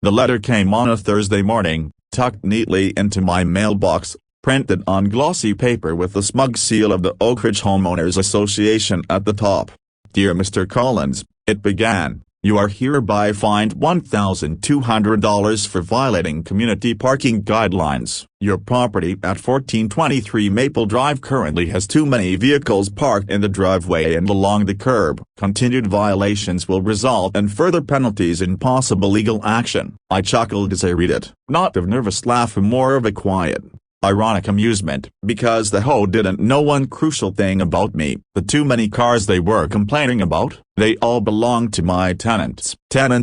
The letter came on a Thursday morning, tucked neatly into my mailbox, printed on glossy paper with the smug seal of the Oak Ridge Homeowners Association at the top. "Dear Mr. Collins," it began, "you are hereby fined $1,200 for violating community parking guidelines. Your property at 1423 Maple Drive currently has too many vehicles parked in the driveway and along the curb. Continued violations will result in further penalties and possible legal action." I chuckled as I read it, not of nervous laugh, more of a quiet, ironic amusement, because the HOA didn't know one crucial thing about me: the too many cars they were complaining about. They all belonged to my tenants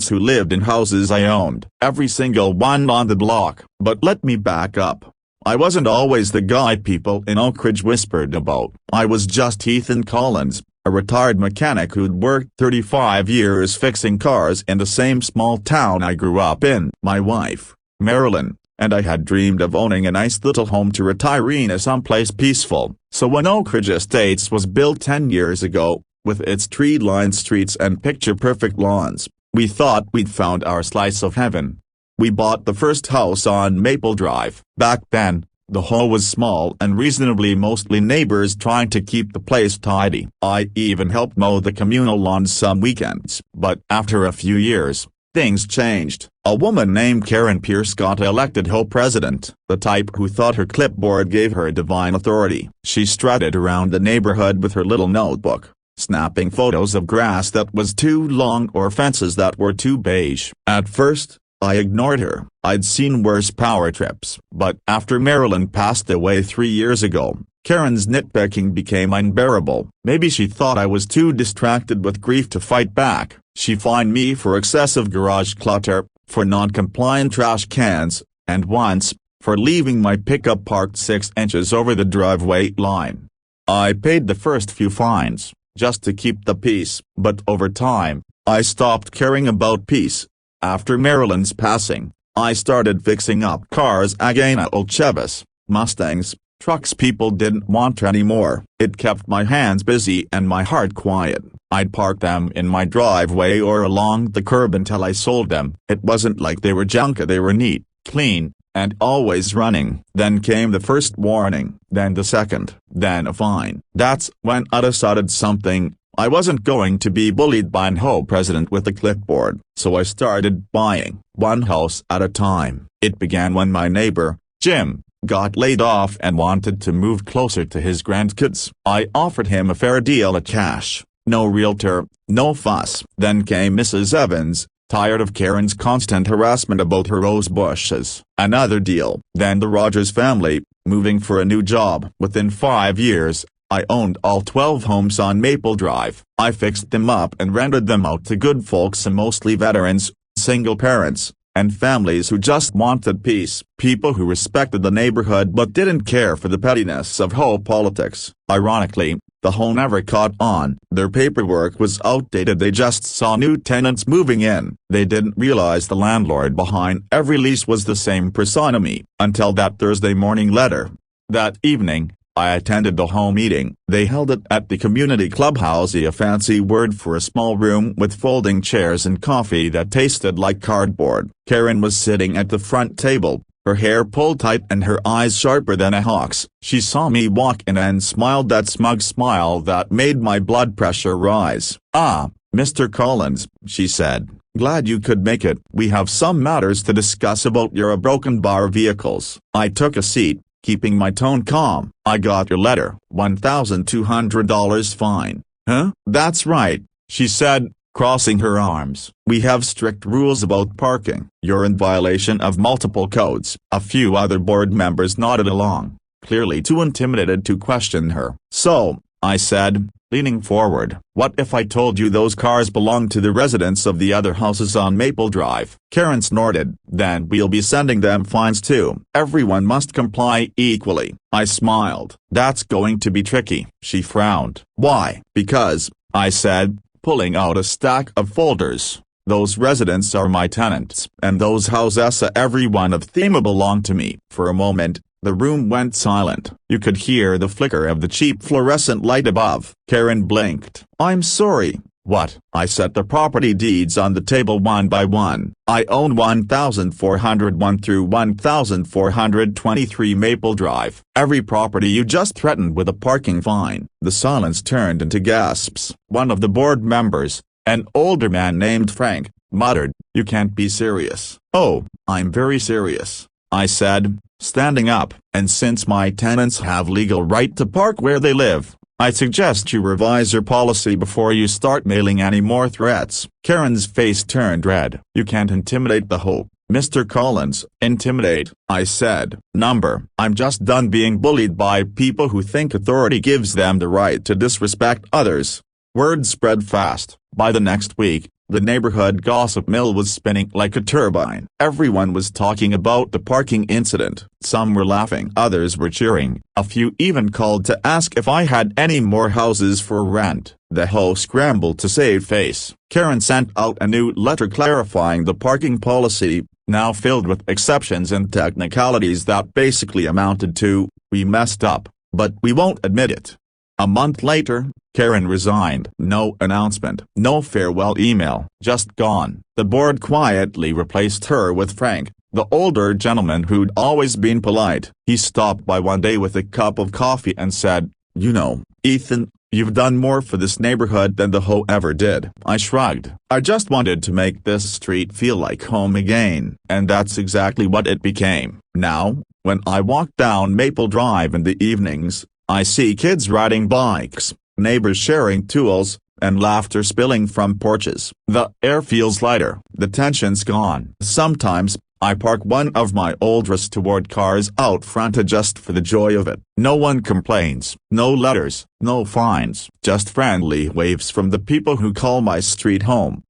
who lived in houses I owned, every single one on the block. But let me back up. I wasn't always the guy people in Oak Ridge whispered about. I was just Ethan Collins, a retired mechanic who'd worked 35 years fixing cars in the same small town I grew up in. My wife, Marilyn, and I had dreamed of owning a nice little home to retire in someplace peaceful. So when Oak Ridge Estates was built 10 years ago, with its tree-lined streets and picture-perfect lawns, we thought we'd found our slice of heaven. We bought the first house on Maple Drive. Back then, the HOA was small and reasonably, mostly neighbors trying to keep the place tidy. I even helped mow the communal lawns some weekends. But after a few years, things changed. A woman named Karen Pierce got elected HOA president, the type who thought her clipboard gave her divine authority. She strutted around the neighborhood with her little notebook, snapping photos of grass that was too long or fences that were too beige. At first, I ignored her. I'd seen worse power trips. But after Marilyn passed away 3 years ago, Karen's nitpicking became unbearable. Maybe she thought I was too distracted with grief to fight back. She fined me for excessive garage clutter, for non-compliant trash cans, and once, for leaving my pickup parked 6 inches over the driveway line. I paid the first few fines, just to keep the peace. But over time, I stopped caring about peace. After Marilyn's passing, I started fixing up cars again, old Chevys, Mustangs, trucks people didn't want anymore. It kept my hands busy and my heart quiet. I'd park them in my driveway or along the curb until I sold them. It wasn't like they were junk, they were neat, clean, and always running. Then came the first warning, then the second, then a fine. That's when I decided something. I wasn't going to be bullied by an HOA president with a clipboard, so I started buying, one house at a time. It began when my neighbor, Jim, got laid off and wanted to move closer to his grandkids. I offered him a fair deal of cash, no realtor, no fuss. Then came Mrs. Evans, tired of Karen's constant harassment about her rose bushes. Another deal. Then the Rogers family, moving for a new job. Within 5 years, I owned all 12 homes on Maple Drive. I fixed them up and rented them out to good folks, and mostly veterans, single parents, and families who just wanted peace. People who respected the neighborhood but didn't care for the pettiness of HOA politics. Ironically, the HOA never caught on. Their paperwork was outdated. They just saw new tenants moving in. They didn't realize the landlord behind every lease was the same persona, until that Thursday morning letter. That evening, I attended the HOA meeting. They held it at the community clubhouse, a fancy word for a small room with folding chairs and coffee that tasted like cardboard. Karen was sitting at the front table, her hair pulled tight and her eyes sharper than a hawk's. She saw me walk in and smiled that smug smile that made my blood pressure rise. "Ah, Mr. Collins," she said, "glad you could make it. We have some matters to discuss about your broken bar vehicles." I took a seat, keeping my tone calm. "I got your letter. $1,200 fine." "Huh?" "That's right," she said, crossing her arms. "We have strict rules about parking. You're in violation of multiple codes." A few other board members nodded along, clearly too intimidated to question her. "So," I said, leaning forward, "what if I told you those cars belong to the residents of the other houses on Maple Drive?" Karen snorted. "Then we'll be sending them fines too. Everyone must comply equally." I smiled. "That's going to be tricky." She frowned. "Why?" "Because," I said, pulling out a stack of folders, "those residents are my tenants, and those houses, every one of them, belong to me." For a moment, the room went silent. You could hear the flicker of the cheap fluorescent light above. Karen blinked. "I'm sorry," What? I set the property deeds on the table one by one. I own 1401 through 1423 Maple Drive. Every property you just threatened with a parking fine. The silence turned into gasps. One of the board members, an older man named Frank, muttered, "You can't be serious." "Oh, I'm very serious," I said, standing up. "And since my tenants have legal right to park where they live, I suggest you revise your policy before you start mailing any more threats." Karen's face turned red. "You can't intimidate the HOA, Mr. Collins." "Intimidate?" I said. "Number. I'm just done being bullied by people who think authority gives them the right to disrespect others." Word spread fast. By the next week, the neighborhood gossip mill was spinning like a turbine. Everyone was talking about the parking incident. Some were laughing, others were cheering. A few even called to ask if I had any more houses for rent. The HOA scrambled to save face. Karen sent out a new letter clarifying the parking policy, now filled with exceptions and technicalities that basically amounted to, "We messed up, but we won't admit it." A month later, Karen resigned. No announcement, no farewell email, just gone. The board quietly replaced her with Frank, the older gentleman who'd always been polite. He stopped by one day with a cup of coffee and said, "You know, Ethan, you've done more for this neighborhood than the HOA ever did." I shrugged. "I just wanted to make this street feel like home again." And that's exactly what it became. Now, when I walk down Maple Drive in the evenings, I see kids riding bikes, neighbors sharing tools, and laughter spilling from porches. The air feels lighter, the tension's gone. Sometimes, I park one of my old restored cars out front just for the joy of it. No one complains, no letters, no fines, just friendly waves from the people who call my street home.